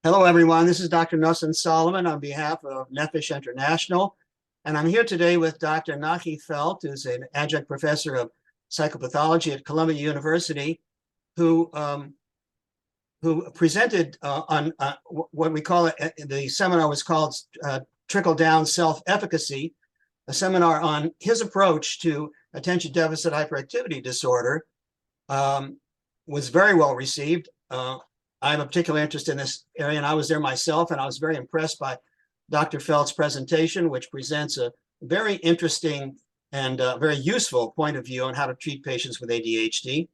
Hello, everyone. This is Dr. Nussin Solomon on behalf of Nefesh International. And I'm here today with Dr. Nachi Felt, who's an adjunct professor of psychopathology at Columbia University, who presented on what we call it, the seminar was called Trickle Down Self-Efficacy, a seminar on his approach to attention deficit hyperactivity disorder. Was very well received. I have a particular interest in this area, and I was there myself, and I was very impressed by Dr. Felt's presentation, which presents a very interesting and very useful point of view on how to treat patients with ADHD.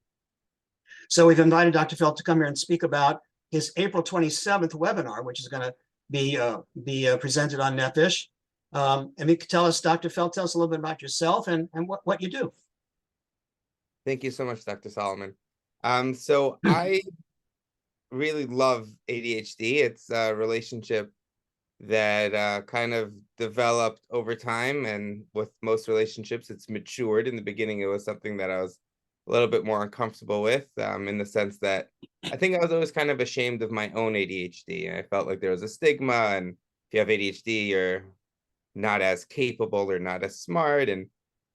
So we've invited Dr. Felt to come here and speak about his April 27th webinar, which is going to be presented on Nefesh. And you could tell us, Dr. Felt, tell us a little bit about yourself and what you do. Thank you so much, Dr. Solomon. So I really love ADHD. It's a relationship that kind of developed over time, and with most relationships, it's matured. In the beginning, it was something that I was a little bit more uncomfortable with, in the sense that I think I was always kind of ashamed of my own ADHD. And I felt like there was a stigma, and if you have ADHD, you're not as capable or not as smart. And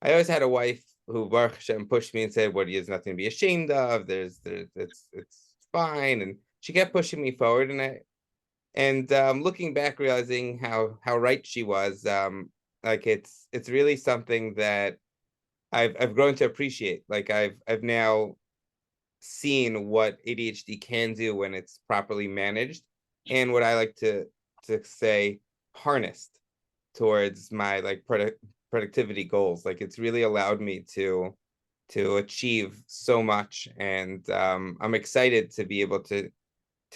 I always had a wife who Baruch Hashem pushed me and said, "What is nothing to be ashamed of? It's fine." And she kept pushing me forward, and looking back, realizing how right she was. Like it's really something that I've grown to appreciate. Like I've now seen what ADHD can do when it's properly managed, and what I like to say, harnessed towards my like productivity goals. Like it's really allowed me to achieve so much, and I'm excited to be able to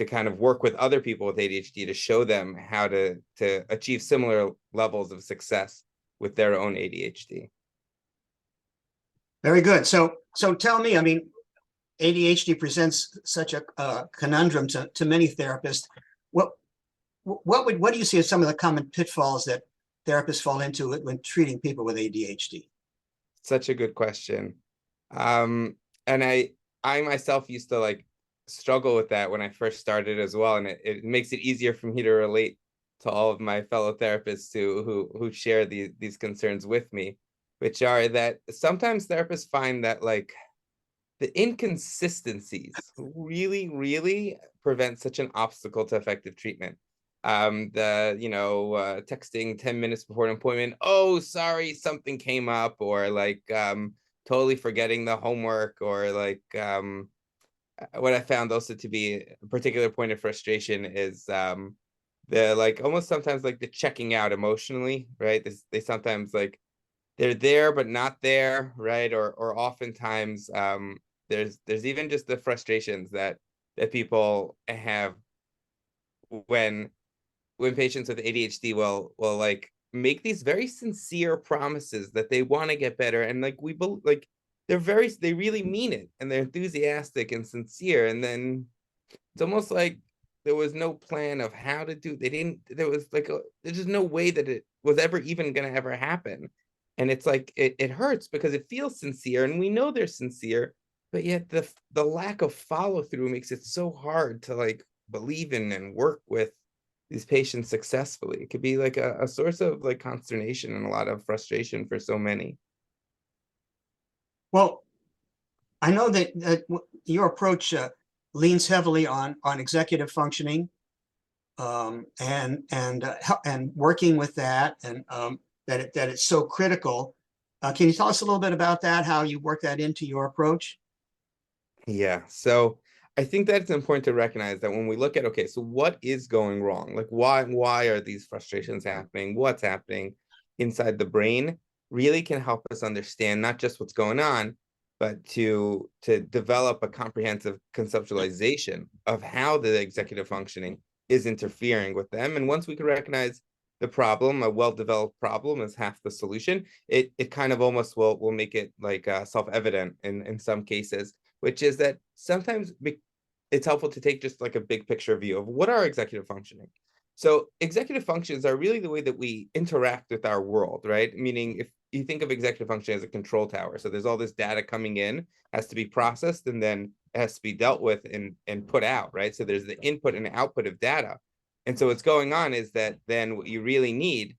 kind of work with other people with ADHD to show them how to achieve similar levels of success with their own ADHD. Very good. So tell me, I mean, ADHD presents such a conundrum to many therapists. What do you see as some of the common pitfalls that therapists fall into when treating people with ADHD? Such a good question. And I myself used to like struggle with that when I first started as well, and it makes it easier for me to relate to all of my fellow therapists who share these concerns with me, which are that sometimes therapists find that like the inconsistencies really prevent such an obstacle to effective treatment. Texting 10 minutes before an appointment, "Oh, sorry, something came up," or like totally forgetting the homework, or like what I found also to be a particular point of frustration is the like almost sometimes like the checking out emotionally, right? They sometimes like they're there but not there, right? Or oftentimes there's even just the frustrations that people have when patients with ADHD will like make these very sincere promises that they want to get better, and like like they really mean it, and they're enthusiastic and sincere, and then it's almost like there was no plan of how to do. They didn't. There was like there's just no way that it was ever even gonna ever happen, and it's like it hurts because it feels sincere, and we know they're sincere, but yet the lack of follow through makes it so hard to like believe in and work with these patients successfully. It could be like a source of like consternation and a lot of frustration for so many. Well, I know that your approach leans heavily on executive functioning, and working with that, and that it's so critical. Can you tell us a little bit about that? How you work that into your approach? Yeah. So I think that it's important to recognize that when we look at, okay, so what is going wrong? Like why are these frustrations happening? What's happening inside the brain really can help us understand not just what's going on, but to develop a comprehensive conceptualization of how the executive functioning is interfering with them. And once we can recognize the problem, a well-developed problem is half the solution, it kind of almost will make it like self-evident in some cases, which is that sometimes it's helpful to take just like a big picture view of what are executive functioning. So executive functions are really the way that we interact with our world, right? Meaning if you think of executive function as a control tower, so there's all this data coming in, has to be processed, and then it has to be dealt with and put out, right? So there's the input and output of data. And so what's going on is that then what you really need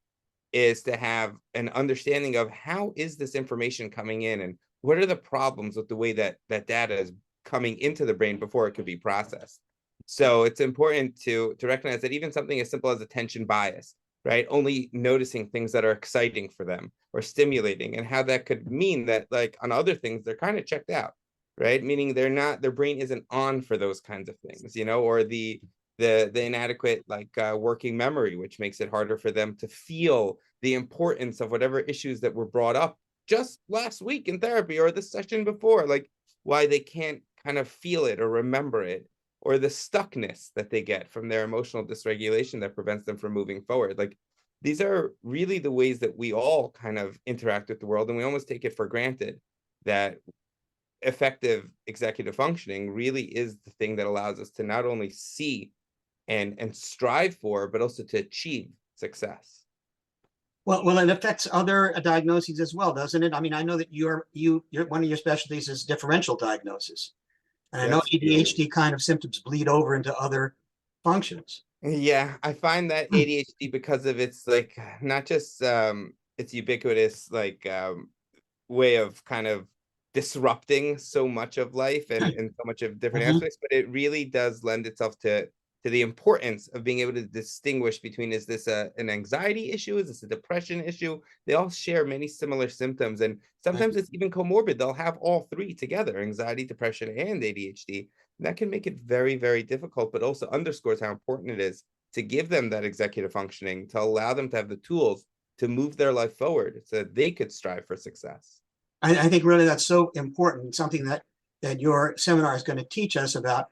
is to have an understanding of how is this information coming in, and what are the problems with the way that that data is coming into the brain before it could be processed. So it's important to recognize that even something as simple as attention bias, right? Only noticing things that are exciting for them or stimulating, and how that could mean that, like, on other things, they're kind of checked out, right? Meaning they're not, their brain isn't on for those kinds of things, or the inadequate, like, working memory, which makes it harder for them to feel the importance of whatever issues that were brought up just last week in therapy or the session before, like why they can't kind of feel it or remember it, or the stuckness that they get from their emotional dysregulation that prevents them from moving forward. Like, these are really the ways that we all kind of interact with the world, and we almost take it for granted that effective executive functioning really is the thing that allows us to not only see and strive for, but also to achieve success. Well, it affects other diagnoses as well, doesn't it? I mean, I know that you're one of your specialties is differential diagnosis, and I know That's true. ADHD kind of symptoms bleed over into other functions. Yeah, I find that Hmm. ADHD, because of its, like, not just its ubiquitous, like, way of kind of disrupting so much of life and so much of different Mhm. aspects, but it really does lend itself to the importance of being able to distinguish between, is this an anxiety issue, is this a depression issue? They all share many similar symptoms, and Right. sometimes it's even comorbid. They'll have all three together: anxiety, depression, and ADHD. And that can make it very, very difficult, but also underscores how important it is to give them that executive functioning, to allow them to have the tools to move their life forward so that they could strive for success. I think really that's so important. Something that your seminar is going to teach us about,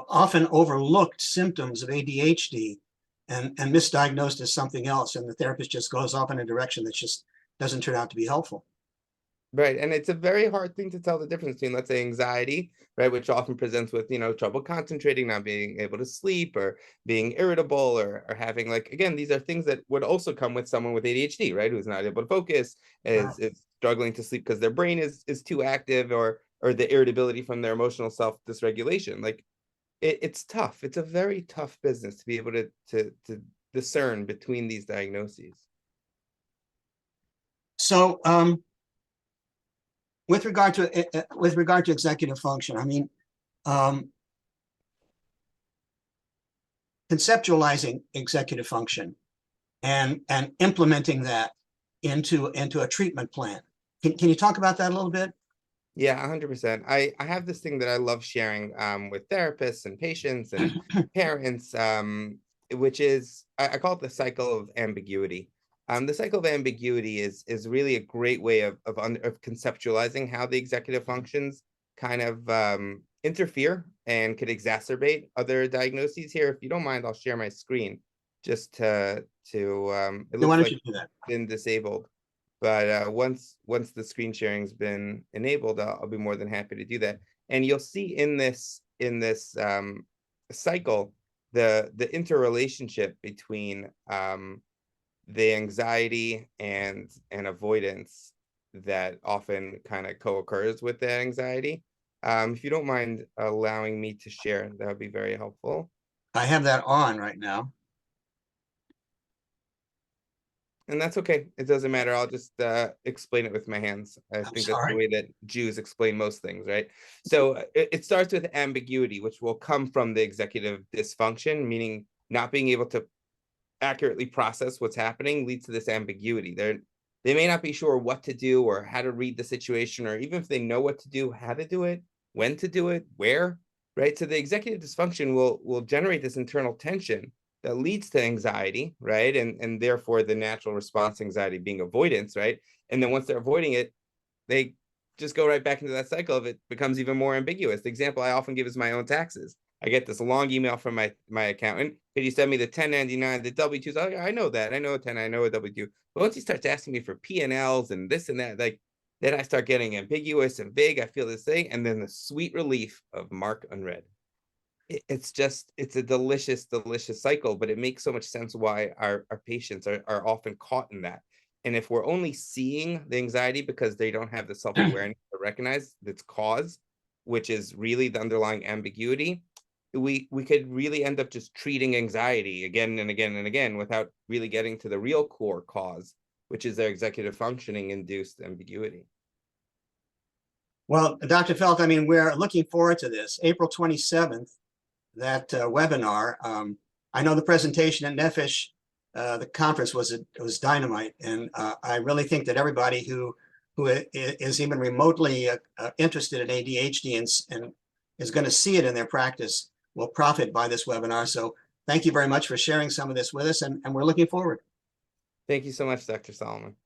often overlooked symptoms of ADHD and misdiagnosed as something else, and the therapist just goes off in a direction that just doesn't turn out to be helpful. Right. And it's a very hard thing to tell the difference between, let's say, anxiety, right, which often presents with, trouble concentrating, not being able to sleep, or being irritable, or having, like, again, these are things that would also come with someone with ADHD, right, who's not able to focus, Right. is struggling to sleep because their brain is too active, or the irritability from their emotional self dysregulation. Like, it's tough. It's a very tough business to be able to discern between these diagnoses. So, with regard to executive function, I mean, um, conceptualizing executive function and implementing that into a treatment plan. Can you talk about that a little bit? Yeah, 100%. I have this thing that I love sharing with therapists and patients and parents, which is, I call it the cycle of ambiguity. The cycle of ambiguity is really a great way of conceptualizing how the executive functions kind of interfere and could exacerbate other diagnoses. Here, if you don't mind, I'll share my screen just to it Then why looks don't like you do that? it's been disabled. But once the screen sharing's been enabled, I'll be more than happy to do that. And you'll see in this cycle the interrelationship between the anxiety and avoidance that often kind of co-occurs with that anxiety. If you don't mind allowing me to share, that would be very helpful. I have that on right now. And that's okay. It doesn't matter. I'll just explain it with my hands. I I'm think that's the sorry. way that Jews explain most things, right? So it starts with ambiguity, which will come from the executive dysfunction, meaning not being able to accurately process what's happening leads to this ambiguity. They may not be sure what to do or how to read the situation, or even if they know what to do, how to do it, when to do it, where, right? So the executive dysfunction will generate this internal tension that leads to anxiety, right? And therefore the natural response to anxiety being avoidance, right? And then once they're avoiding it, they just go right back into that cycle of it becomes even more ambiguous. The example I often give is my own taxes. I get this long email from my accountant. Could you send me the 1099, the W-2s? I know that. I know a 10, I know a W-2. But once he starts asking me for P&Ls and this and that, like, then I start getting ambiguous and vague. I feel this thing. And then the sweet relief of mark unread. It's a delicious, delicious cycle, but it makes so much sense why our patients are often caught in that. And if we're only seeing the anxiety because they don't have the self-awareness to recognize its cause, which is really the underlying ambiguity, we could really end up just treating anxiety again and again and again without really getting to the real core cause, which is their executive functioning induced ambiguity. Well, Dr. Felt, I mean, we're looking forward to this. April 27th, that webinar. I know the presentation at Nefesh, the conference was dynamite, and I really think that everybody who is even remotely interested in ADHD and is going to see it in their practice will profit by this webinar. So thank you very much for sharing some of this with us, and we're looking forward. Thank you so much, Dr. Solomon.